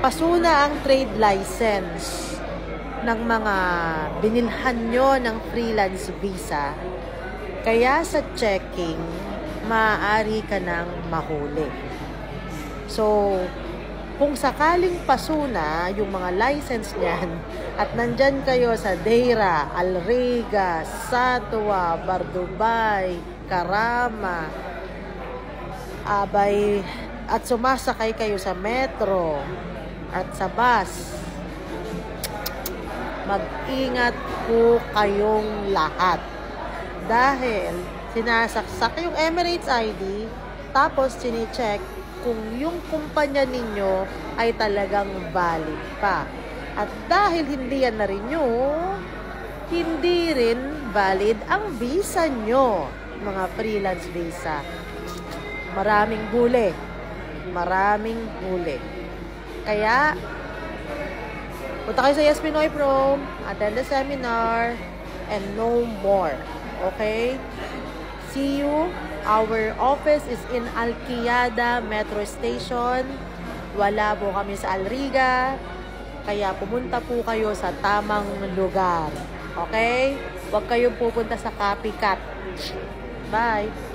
pasuna ang trade license ng mga binilhan nyo ng freelance visa. Kaya sa checking, maaari ka nang mahuli. So, kung sakaling pasuna yung mga license niyan at nandyan kayo sa Deira, Alriga, Satwa, Bardubay, Karama, Abay, at sumasakay kayo sa metro at sa bus, mag-ingat po kayong lahat. Dahil sinasaksak yung Emirates ID, tapos sine-check kung yung kumpanya ninyo ay talagang valid pa. At dahil hindi yan na renew, hindi rin valid ang visa nyo, mga freelance visa. Maraming huli. Maraming huli. Kaya, punta kayo sa Yes Pinoy Pro, attend the seminar, and know more. Okay? See you. Our office is in Alquiada Metro Station. Wala po kami sa Alriga. Kaya pumunta po kayo sa tamang lugar. Okay? Huwag kayong pupunta sa copycat. Bye!